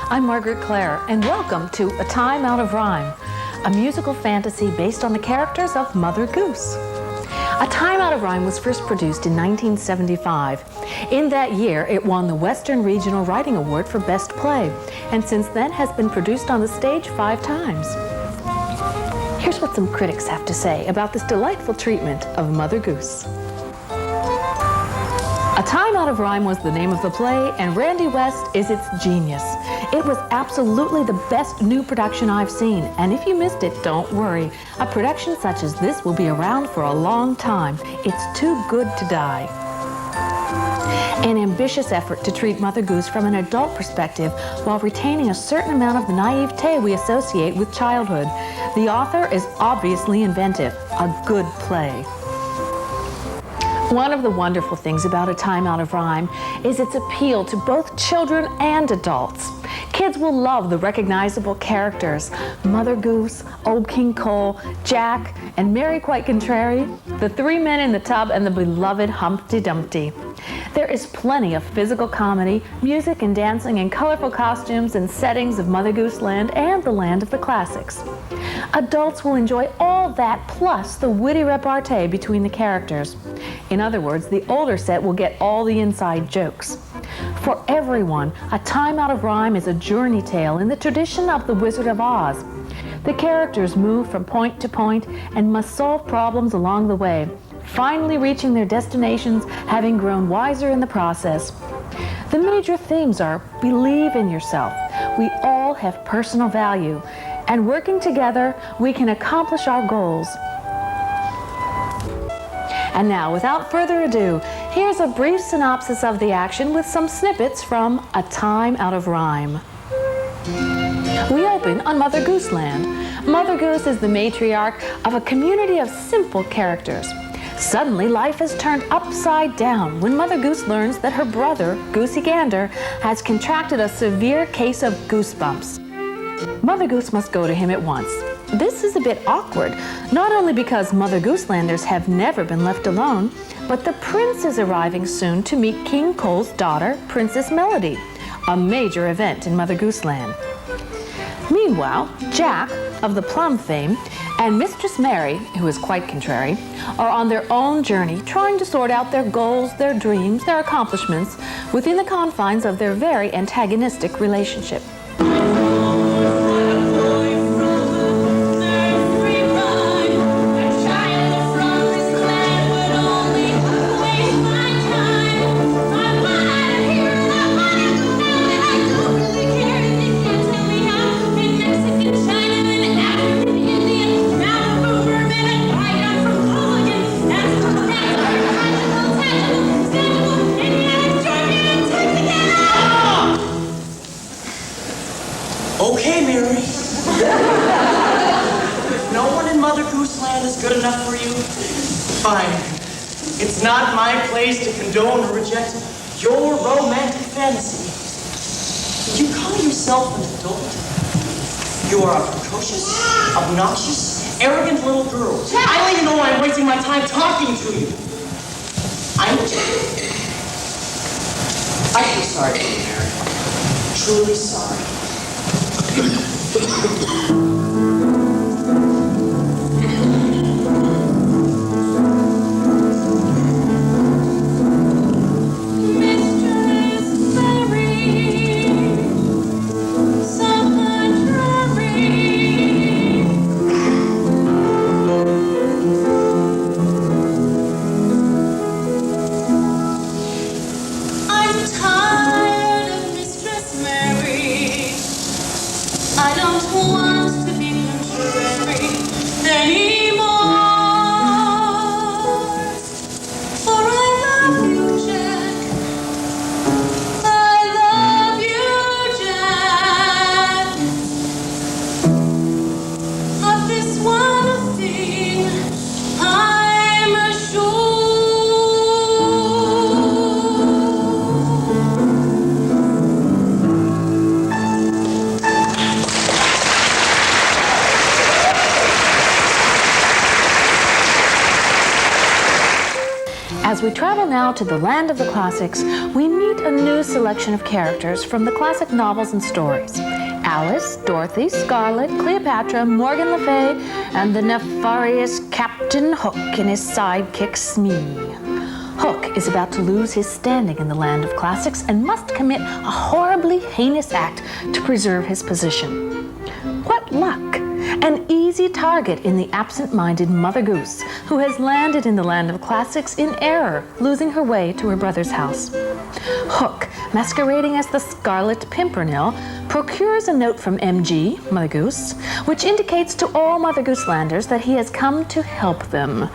I'm Margaret Clair, and welcome to A Time Out of Rhyme, a musical fantasy based on the characters of Mother Goose. A Time Out of Rhyme was first produced in 1975. In that year, it won the Western Regional Writing Award for Best Play, and since then has been produced on the stage 5 times. Here's what some critics have to say about this delightful treatment of Mother Goose. A Time Out of Rhyme was the name of the play, and Randy West is its genius. It was absolutely the best new production I've seen, and if you missed it, don't worry. A production such as this will be around for a long time. It's too good to die. An ambitious effort to treat Mother Goose from an adult perspective while retaining a certain amount of the naivete we associate with childhood. The author is obviously inventive. A good play. One of the wonderful things about A Time Out of Rhyme is its appeal to both children and adults. Kids will love the recognizable characters, Mother Goose, Old King Cole, Jack, and Mary Quite Contrary, the 3 men in the tub, and the beloved Humpty Dumpty. There is plenty of physical comedy, music and dancing, and colorful costumes and settings of Mother Goose Land and the land of the classics. Adults will enjoy all that plus the witty repartee between the characters. In other words, the older set will get all the inside jokes. For everyone, A Time Out of Rhyme is a journey tale in the tradition of The Wizard of Oz. The characters move from point to point and must solve problems along the way, finally reaching their destinations, having grown wiser in the process. The major themes are believe in yourself. We all have personal value, and working together, we can accomplish our goals. And now, without further ado, here's a brief synopsis of the action with some snippets from A Time Out of Rhyme. We open on Mother Goose Land. Mother Goose is the matriarch of a community of simple characters. Suddenly, life is turned upside down when Mother Goose learns that her brother, Goosey Gander, has contracted a severe case of goosebumps. Mother Goose must go to him at once. This is a bit awkward, not only because Mother Gooselanders have never been left alone, but the prince is arriving soon to meet King Cole's daughter, Princess Melody, a major event in Mother Goose Land. Meanwhile, Jack, of the Plum fame, and Mistress Mary, who is quite contrary, are on their own journey, trying to sort out their goals, their dreams, their accomplishments within the confines of their very antagonistic relationship. Okay, Mary. If no one in Mother Goose Land is good enough for you, fine. It's not my place to condone or reject your romantic fantasy. You call yourself an adult? You are a precocious, obnoxious, arrogant little girl. I don't even know why I'm wasting my time talking to you. I feel sorry for you, Mary. Truly sorry. I don't want to we travel now to the land of the classics, we meet a new selection of characters from the classic novels and stories. Alice, Dorothy, Scarlet, Cleopatra, Morgan Le Fay, and the nefarious Captain Hook and his sidekick Smee. Hook is about to lose his standing in the land of classics and must commit a horribly heinous act to preserve his position. What luck! An easy target in the absent-minded Mother Goose, who has landed in the land of classics in error, losing her way to her brother's house. Hook, masquerading as the Scarlet Pimpernel, procures a note from MG, Mother Goose, which indicates to all Mother Gooselanders that he has come to help them.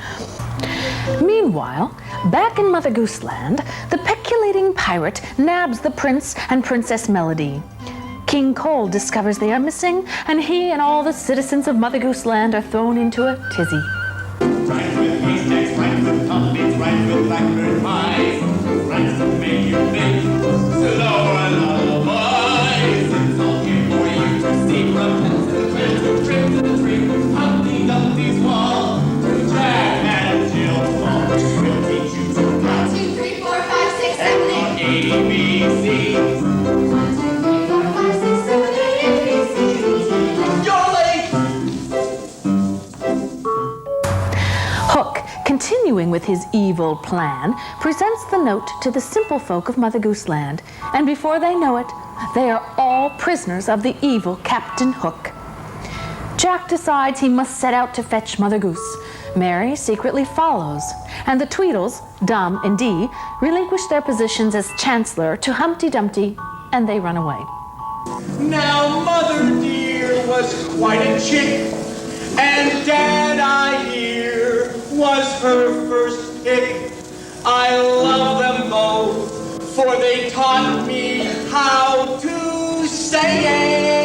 Meanwhile, back in Mother Goose Land, the peculating pirate nabs the Prince and Princess Melody. King Cole discovers they are missing, and he and all the citizens of Mother Goose Land are thrown into a tizzy. Right with haystacks, right with pumpkins, right with blackbird pies. Right to make you think, slow and lullabies. It's all here for you to see, from pencil to trip to the tree. Humpty Dumpty's wall, to Jack and Jill fall. We'll teach you to count 2, 3, 4, 5, 6, 7, 8. A, B, C. 1, 2, 3, 4, 5, 6, 7, 8, A, B, C, D, E, F. You're late! Hook, continuing with his evil plan, presents the note to the simple folk of Mother Goose Land, and before they know it, they are all prisoners of the evil Captain Hook. Jack decides he must set out to fetch Mother Goose. Mary secretly follows, and the Tweedles, Dum and Dee, relinquish their positions as Chancellor to Humpty Dumpty, and they run away. Now, Mother dear was quite a chick, and Dad, I hear, was her first pick. I love them both, for they taught me how to say it.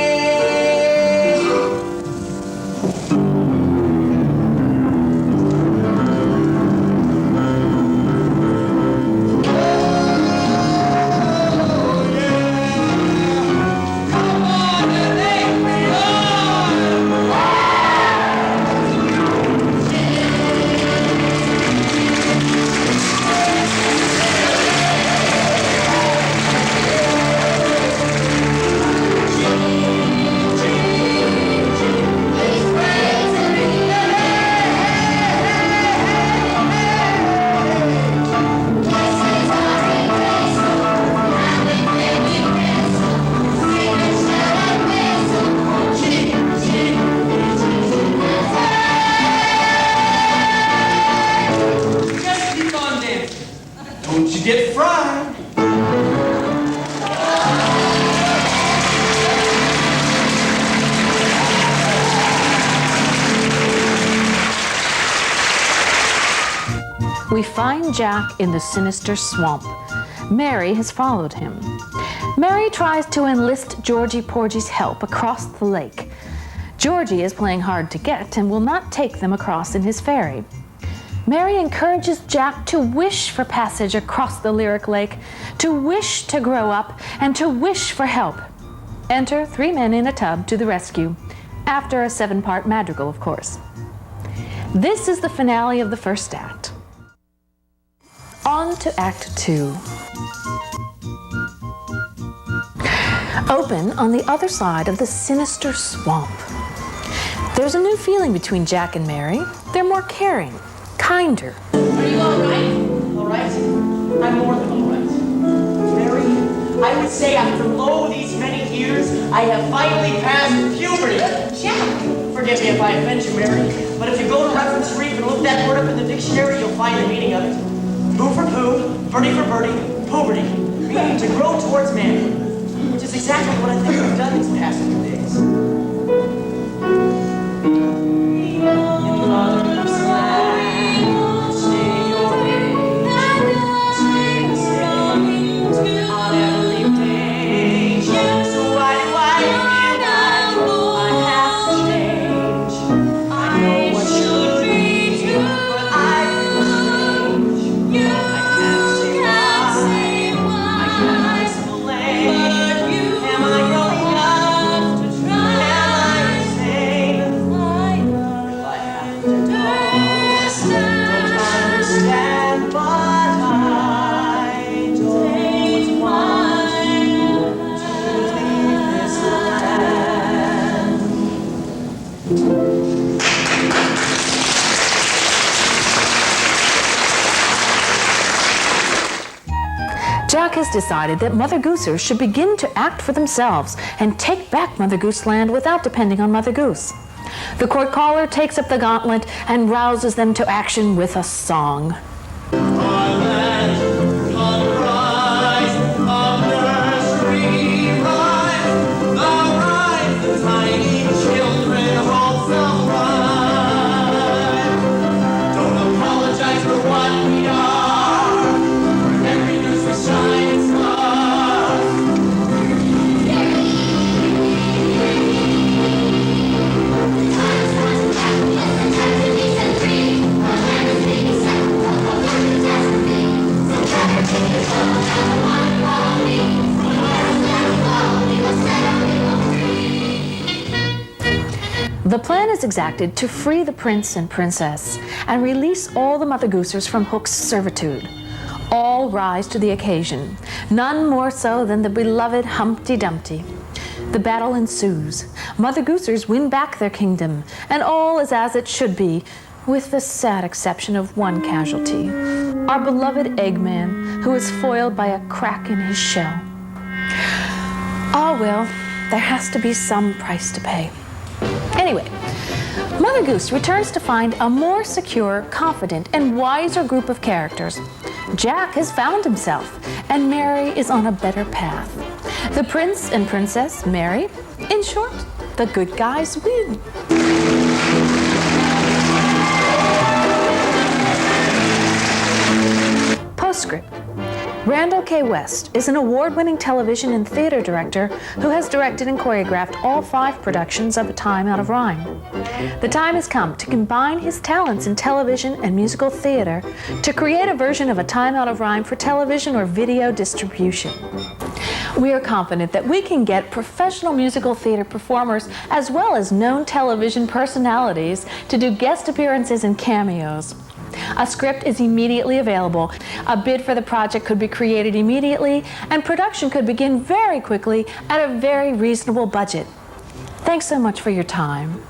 Don't you get fried. We find Jack in the sinister swamp. Mary has followed him. Mary tries to enlist Georgie Porgy's help across the lake. Georgie is playing hard to get and will not take them across in his ferry. Mary encourages Jack to wish for passage across the lyric lake, to wish to grow up, and to wish for help. Enter 3 men in a tub to the rescue, after a 7-part madrigal, of course. This is the finale of the first act. On to Act 2. Open on the other side of the sinister swamp. There's a new feeling between Jack and Mary. They're more caring, kinder. Are you all right? All right? I'm more than all right. Mary, I would say after these many years, I have finally passed puberty. Jack! Forgive me if I offend you, Mary, but if you go to reference reef and look that word up in the dictionary, you'll find the meaning of it. Poo for poo, birdie for birdie, puberty, meaning to grow towards manhood, which is exactly what I think we've done these past few days. In Mother's land, stay your age, stay the same on every page. So why do I feel that I have to change? I know what should be true, but I feel strange. I can't say why. I can't explain. Am I growing up to try? was decided that Mother Goosers should begin to act for themselves and take back Mother Goose Land without depending on Mother Goose. The court caller takes up the gauntlet and rouses them to action with a song. The plan is exacted to free the prince and princess and release all the Mother Goosers from Hook's servitude. All rise to the occasion, none more so than the beloved Humpty Dumpty. The battle ensues. Mother Goosers win back their kingdom, and all is as it should be, with the sad exception of one casualty, our beloved Eggman, who is foiled by a crack in his shell. Ah, well, there has to be some price to pay. Anyway, Mother Goose returns to find a more secure, confident, and wiser group of characters. Jack has found himself, and Mary is on a better path. The prince and princess marry. In short, the good guys win. Postscript. Randal K. West is an award-winning television and theater director who has directed and choreographed all 5 productions of A Time Out of Rhyme. The time has come to combine his talents in television and musical theater to create a version of A Time Out of Rhyme for television or video distribution. We are confident that we can get professional musical theater performers as well as known television personalities to do guest appearances and cameos. A script is immediately available. A bid for the project could be created immediately, and production could begin very quickly at a very reasonable budget. Thanks so much for your time.